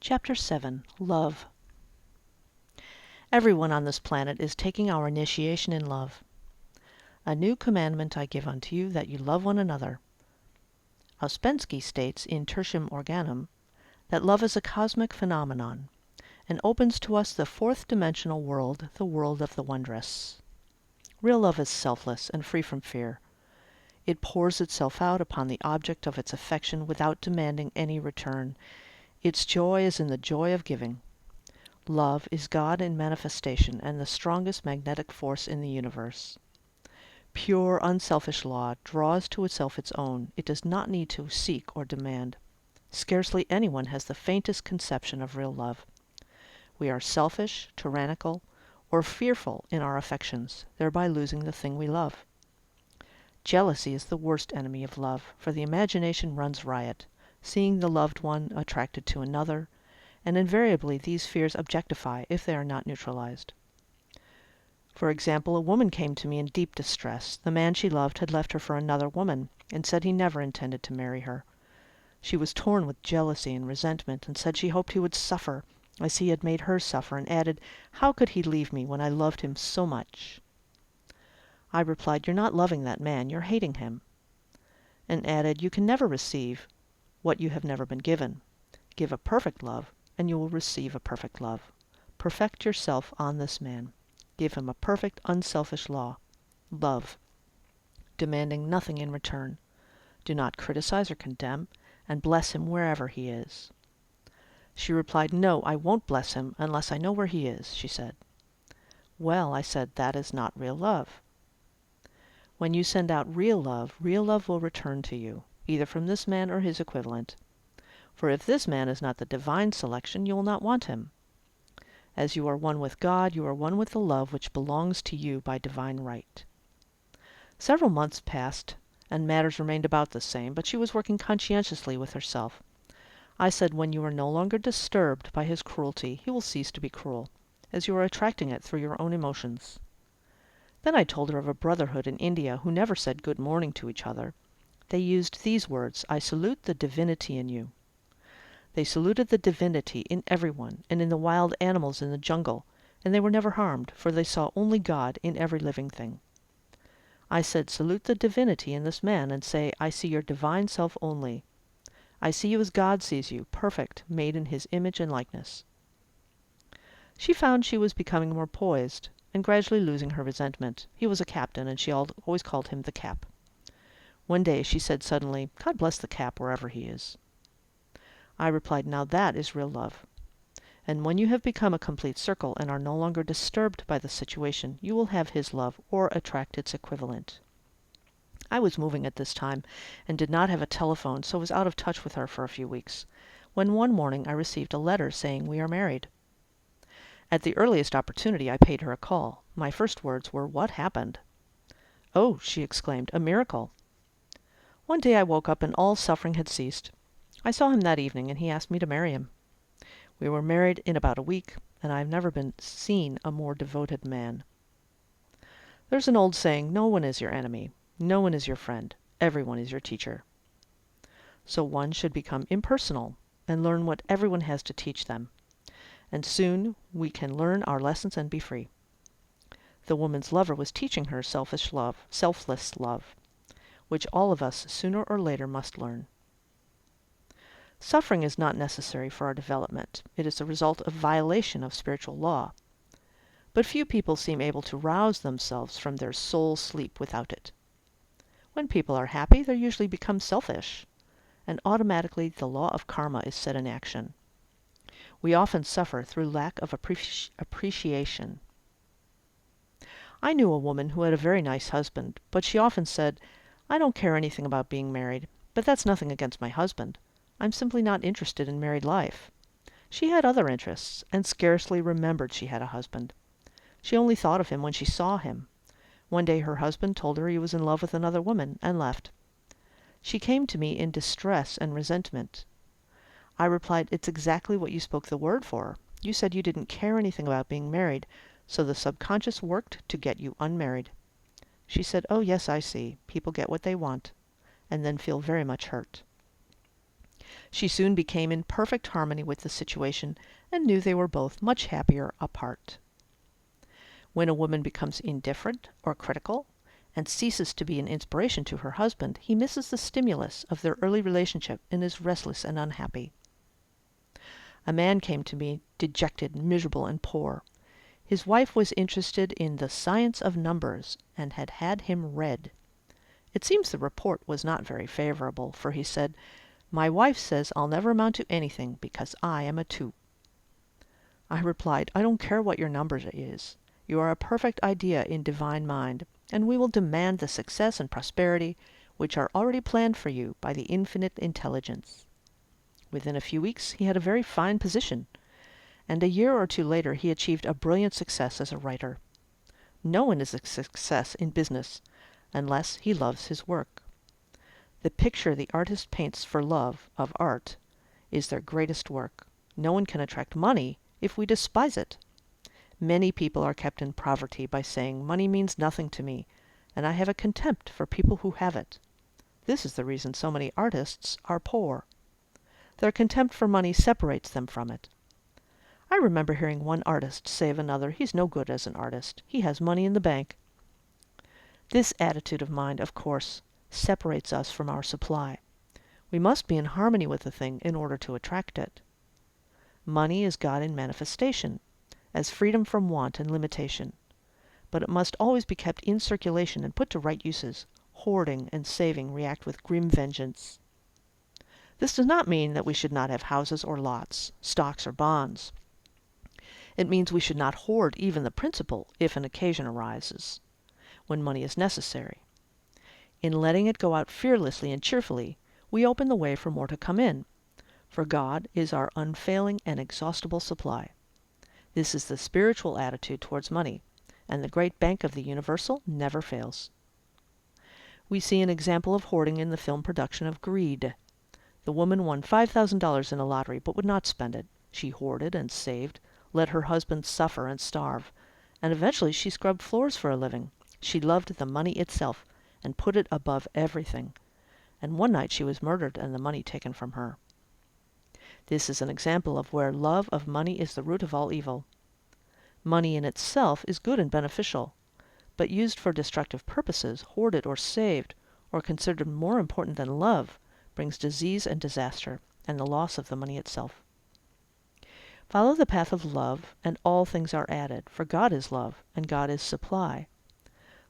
Chapter 7. Love. Everyone on this planet is taking our initiation in love. A new commandment I give unto you, that you love one another. Ouspensky states in Tertium Organum that love is a cosmic phenomenon, and opens to us the fourth dimensional world, the world of the wondrous. Real love is selfless and free from fear. It pours itself out upon the object of its affection without demanding any return. Its joy is in the joy of giving. Love is God in manifestation and the strongest magnetic force in the universe. Pure, unselfish law draws to itself its own. It does not need to seek or demand. Scarcely anyone has the faintest conception of real love. We are selfish, tyrannical, or fearful in our affections, thereby losing the thing we love. Jealousy is the worst enemy of love, for the imagination runs riot, seeing the loved one attracted to another, and invariably these fears objectify if they are not neutralized. For example, a woman came to me in deep distress. The man she loved had left her for another woman, and said he never intended to marry her. She was torn with jealousy and resentment, and said she hoped he would suffer, as he had made her suffer, and added, "How could he leave me when I loved him so much?" I replied, "You're not loving that man, you're hating him," and added, "You can never receive what you have never been given. Give a perfect love, and you will receive a perfect love. Perfect yourself on this man. Give him a perfect, unselfish love, demanding nothing in return. Do not criticize or condemn, and bless him wherever he is." She replied, "No, I won't bless him unless I know where he is," she said. "Well," I said, "that is not real love. When you send out real love will return to you, either from this man or his equivalent. For if this man is not the divine selection, you will not want him. As you are one with God, you are one with the love which belongs to you by divine right." Several months passed, and matters remained about the same, but she was working conscientiously with herself. I said, "When you are no longer disturbed by his cruelty, he will cease to be cruel, as you are attracting it through your own emotions." Then I told her of a brotherhood in India who never said good morning to each other. They used these words, "I salute the divinity in you." They saluted the divinity in everyone, and in the wild animals in the jungle, and they were never harmed, for they saw only God in every living thing. I said, "Salute the divinity in this man, and say, I see your divine self only. I see you as God sees you, perfect, made in his image and likeness." She found she was becoming more poised, and gradually losing her resentment. He was a captain, and she always called him the Cap. One day she said suddenly, "God bless the Cap wherever he is." I replied, "Now that is real love. And when you have become a complete circle and are no longer disturbed by the situation, you will have his love, or attract its equivalent." I was moving at this time, and did not have a telephone, so was out of touch with her for a few weeks, when one morning I received a letter saying we are married. At the earliest opportunity I paid her a call. My first words were, "What happened?" "Oh," she exclaimed, "a miracle." One day I woke up and all suffering had ceased. I saw him that evening, and he asked me to marry him. We were married in about a week, and I have never been seen a more devoted man. There's an old saying, "No one is your enemy. No one is your friend. Everyone is your teacher." So one should become impersonal and learn what everyone has to teach them. And soon we can learn our lessons and be free. The woman's lover was teaching her selfless love, which all of us sooner or later must learn. Suffering is not necessary for our development. It is the result of violation of spiritual law. But few people seem able to rouse themselves from their soul sleep without it. When people are happy, they usually become selfish, and automatically the law of karma is set in action. We often suffer through lack of appreciation. I knew a woman who had a very nice husband, but she often said, "I don't care anything about being married, but that's nothing against my husband. I'm simply not interested in married life." She had other interests, and scarcely remembered she had a husband. She only thought of him when she saw him. One day her husband told her he was in love with another woman, and left. She came to me in distress and resentment. I replied, "It's exactly what you spoke the word for. You said you didn't care anything about being married, so the subconscious worked to get you unmarried." She said, "Oh yes, I see. People get what they want, and then feel very much hurt." She soon became in perfect harmony with the situation and knew they were both much happier apart. When a woman becomes indifferent or critical and ceases to be an inspiration to her husband, he misses the stimulus of their early relationship and is restless and unhappy. A man came to me dejected, miserable, and poor. His wife was interested in the science of numbers and had had him read. It seems the report was not very favorable, for he said, "My wife says I'll never amount to anything because I am a 2." I replied, "I don't care what your number is. You are a perfect idea in divine mind, and we will demand the success and prosperity which are already planned for you by the infinite intelligence." Within a few weeks he had a very fine position, and a year or two later he achieved a brilliant success as a writer. No one is a success in business unless he loves his work. The picture the artist paints for love of art is their greatest work. No one can attract money if we despise it. Many people are kept in poverty by saying, "Money means nothing to me, and I have a contempt for people who have it." This is the reason so many artists are poor. Their contempt for money separates them from it. I remember hearing one artist say of another, "He's no good as an artist. He has money in the bank." This attitude of mind, of course, separates us from our supply. We must be in harmony with the thing in order to attract it. Money is God in manifestation, as freedom from want and limitation. But it must always be kept in circulation and put to right uses. Hoarding and saving react with grim vengeance. This does not mean that we should not have houses or lots, stocks or bonds. It means we should not hoard even the principal if an occasion arises, when money is necessary. In letting it go out fearlessly and cheerfully, we open the way for more to come in, for God is our unfailing and exhaustible supply. This is the spiritual attitude towards money, and the great bank of the universal never fails. We see an example of hoarding in the film production of Greed. The woman won $5,000 in a lottery, but would not spend it. She hoarded and saved, let her husband suffer and starve, and eventually she scrubbed floors for a living. She loved the money itself, and put it above everything. And one night she was murdered and the money taken from her. This is an example of where love of money is the root of all evil. Money in itself is good and beneficial, but used for destructive purposes, hoarded or saved, or considered more important than love, brings disease and disaster, and the loss of the money itself. Follow the path of love, and all things are added, for God is love, and God is supply.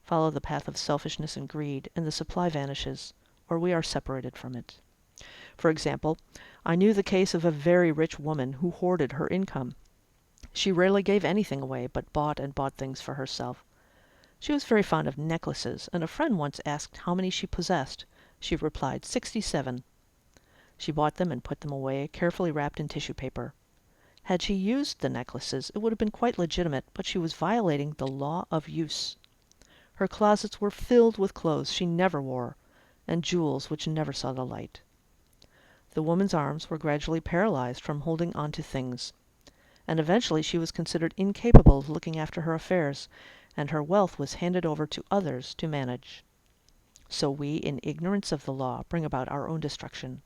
Follow the path of selfishness and greed, and the supply vanishes, or we are separated from it. For example, I knew the case of a very rich woman who hoarded her income. She rarely gave anything away, but bought and bought things for herself. She was very fond of necklaces, and a friend once asked how many she possessed. She replied, 67. She bought them and put them away, carefully wrapped in tissue paper. Had she used the necklaces, it would have been quite legitimate, but she was violating the law of use. Her closets were filled with clothes she never wore, and jewels which never saw the light. The woman's arms were gradually paralyzed from holding on to things, and eventually she was considered incapable of looking after her affairs, and her wealth was handed over to others to manage. So we, in ignorance of the law, bring about our own destruction.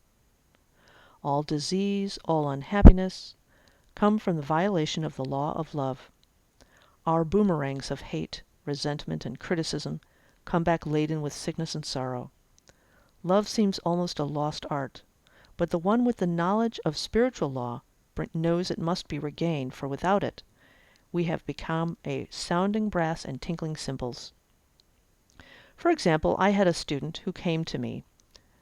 All disease, all unhappiness, come from the violation of the law of love. Our boomerangs of hate, resentment, and criticism come back laden with sickness and sorrow. Love seems almost a lost art, but the one with the knowledge of spiritual law knows it must be regained, for without it we have become a sounding brass and tinkling cymbals. For example, I had a student who came to me,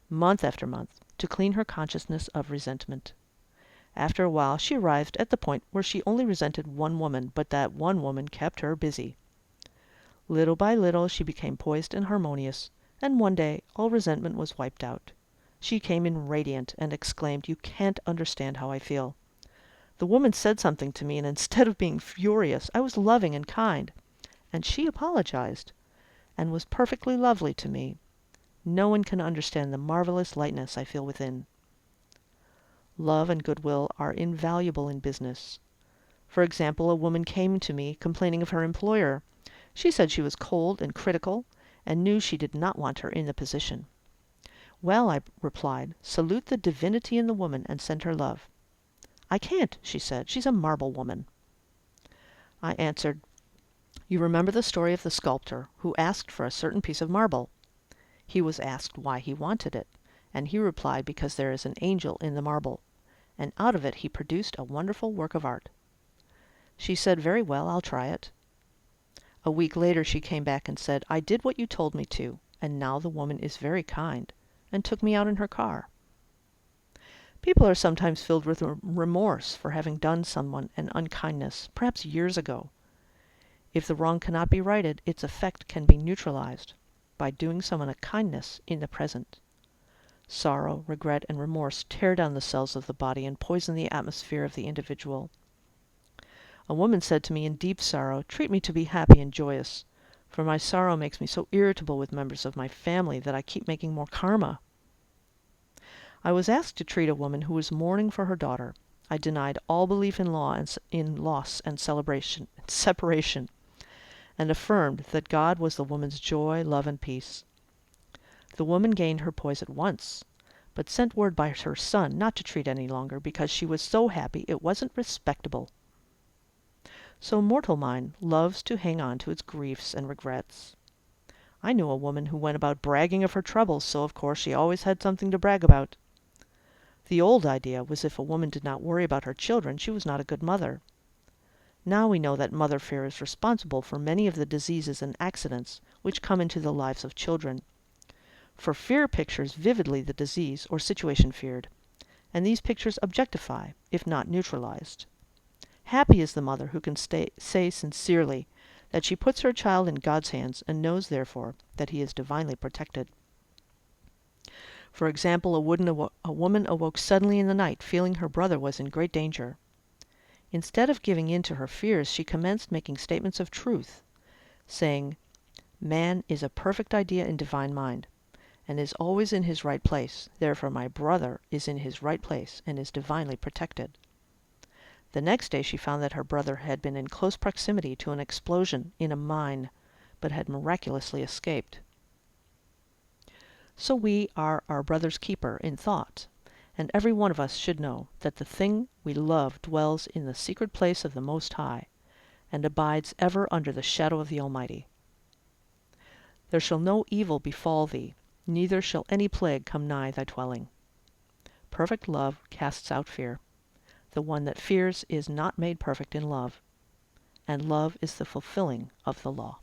month after month, to clean her consciousness of resentment. After a while she arrived at the point where she only resented one woman, but that one woman kept her busy. Little by little she became poised and harmonious, and one day all resentment was wiped out. She came in radiant and exclaimed, "You can't understand how I feel." The woman said something to me, and instead of being furious, I was loving and kind, and she apologized, and was perfectly lovely to me. No one can understand the marvelous lightness I feel within. Love and goodwill are invaluable in business. For example, a woman came to me complaining of her employer. She said she was cold and critical, and knew she did not want her in the position. Well, I replied, salute the divinity in the woman and send her love. I can't, she said. She's a marble woman. I answered, you remember the story of the sculptor who asked for a certain piece of marble. He was asked why he wanted it, and he replied because there is an angel in the marble, and out of it he produced a wonderful work of art. She said, very well, I'll try it. A week later she came back and said, I did what you told me to, and now the woman is very kind, and took me out in her car. People are sometimes filled with remorse for having done someone an unkindness, perhaps years ago. If the wrong cannot be righted, its effect can be neutralized by doing someone a kindness in the present. Sorrow, regret, and remorse tear down the cells of the body and poison the atmosphere of the individual. A woman said to me in deep sorrow, treat me to be happy and joyous, for my sorrow makes me so irritable with members of my family that I keep making more karma. I was asked to treat a woman who was mourning for her daughter. I denied all belief in law and in loss and separation, and affirmed that God was the woman's joy, love, and peace. The woman gained her poise at once, but sent word by her son not to treat any longer because she was so happy it wasn't respectable. So mortal mind loves to hang on to its griefs and regrets. I knew a woman who went about bragging of her troubles, so of course she always had something to brag about. The old idea was if a woman did not worry about her children, she was not a good mother. Now we know that mother fear is responsible for many of the diseases and accidents which come into the lives of children. For fear pictures vividly the disease or situation feared, and these pictures objectify, if not neutralized. Happy is the mother who can say sincerely that she puts her child in God's hands and knows, therefore, that he is divinely protected. For example, a woman awoke suddenly in the night, feeling her brother was in great danger. Instead of giving in to her fears, she commenced making statements of truth, saying, man is a perfect idea in divine mind, and is always in his right place. Therefore my brother is in his right place and is divinely protected. The next day she found that her brother had been in close proximity to an explosion in a mine, but had miraculously escaped. So we are our brother's keeper in thought, and every one of us should know that the thing we love dwells in the secret place of the Most High, and abides ever under the shadow of the Almighty. There shall no evil befall thee, neither shall any plague come nigh thy dwelling. Perfect love casts out fear. The one that fears is not made perfect in love, and love is the fulfilling of the law.